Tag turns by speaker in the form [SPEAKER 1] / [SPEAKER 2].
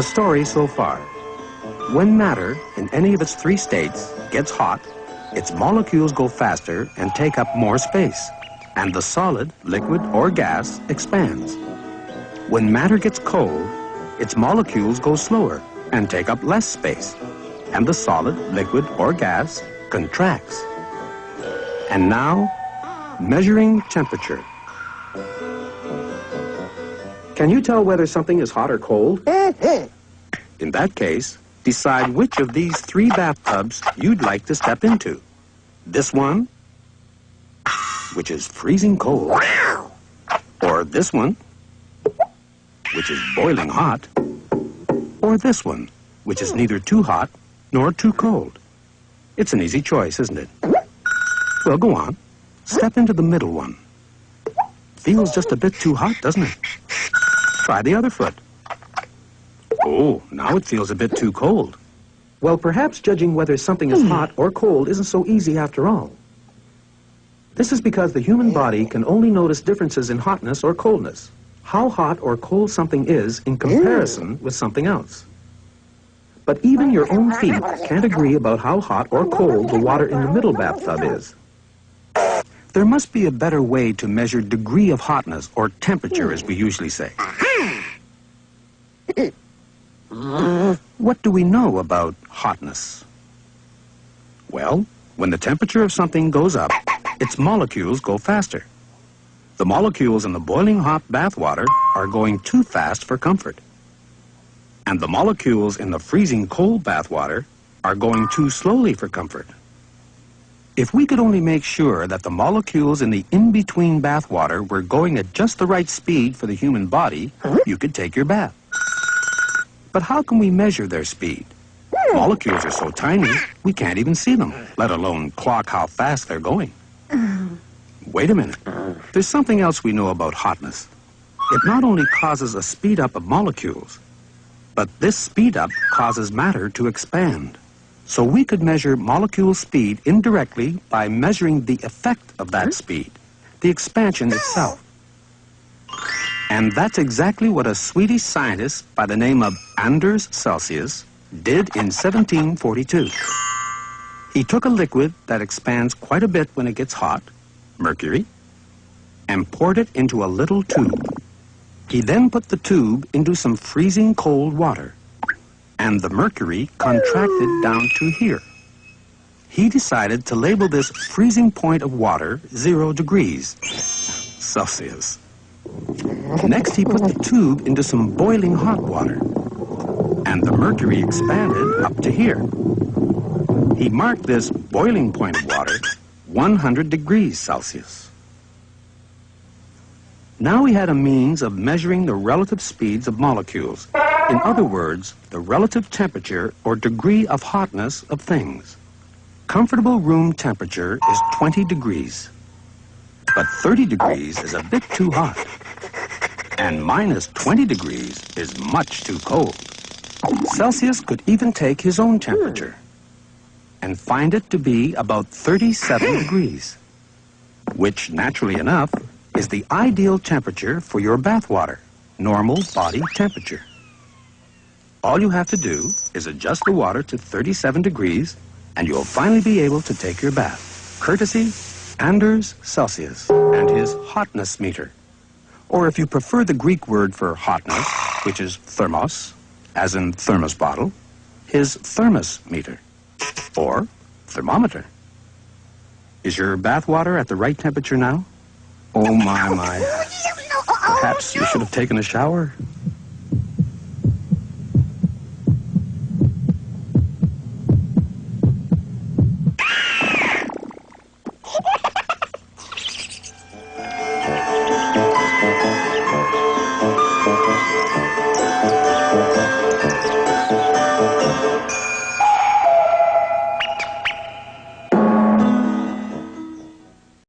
[SPEAKER 1] The story so far. When matter, in any of its three states, gets hot, its molecules go faster and take up more space, and the solid, liquid, or gas expands. When matter gets cold, its molecules go slower and take up less space, and the solid, liquid, or gas contracts. And now, measuring temperature. Can you tell whether something is hot or cold? In that case, decide which of these three bathtubs you'd like to step into. This one, which is freezing cold. Or this one, which is boiling hot. Or this one, which is neither too hot nor too cold. It's an easy choice, isn't it? Well, go on. Step into the middle one. Feels just a bit too hot, doesn't it? Try the other foot. Oh, now it feels a bit too cold. Well, perhaps judging whether something is hot or cold isn't so easy after all. This is because the human body can only notice differences in hotness or coldness, how hot or cold something is in comparison with something else. But even your own feet can't agree about how hot or cold the water in the middle bathtub is. There must be a better way to measure degree of hotness, or temperature as we usually say. What do we know about hotness? Well, when the temperature of something goes up, its molecules go faster. The molecules in the boiling hot bath water are going too fast for comfort. And the molecules in the freezing cold bath water are going too slowly for comfort. If we could only make sure that the molecules in the in-between bath water were going at just the right speed for the human body, you could take your bath. But how can we measure their speed? Molecules are so tiny, we can't even see them, let alone clock how fast they're going. Wait a minute. There's something else we know about hotness. It not only causes a speed up of molecules, but this speed up causes matter to expand. So we could measure molecule speed indirectly by measuring the effect of that speed, the expansion itself. And that's exactly what a Swedish scientist by the name of Anders Celsius did in 1742. He took a liquid that expands quite a bit when it gets hot, mercury, and poured it into a little tube. He then put the tube into some freezing cold water, and the mercury contracted down to here. He decided to label this freezing point of water 0 degrees Celsius. Next, he put the tube into some boiling hot water, and the mercury expanded up to here. He marked this boiling point of water 100 degrees Celsius. Now we had a means of measuring the relative speeds of molecules. In other words, the relative temperature or degree of hotness of things. Comfortable room temperature is 20 degrees. But 30 degrees is a bit too hot. And minus 20 degrees is much too cold. Celsius could even take his own temperature and find it to be about 37 degrees, which, naturally enough, is the ideal temperature for your bath water, normal body temperature. All you have to do is adjust the water to 37 degrees, and you'll finally be able to take your bath, courtesy Anders Celsius and his hotness meter. Or if you prefer the Greek word for hotness, which is thermos, as in thermos bottle, his thermos meter, or thermometer. Is your bath water at the right temperature now? Oh, my. Perhaps you should have taken a shower.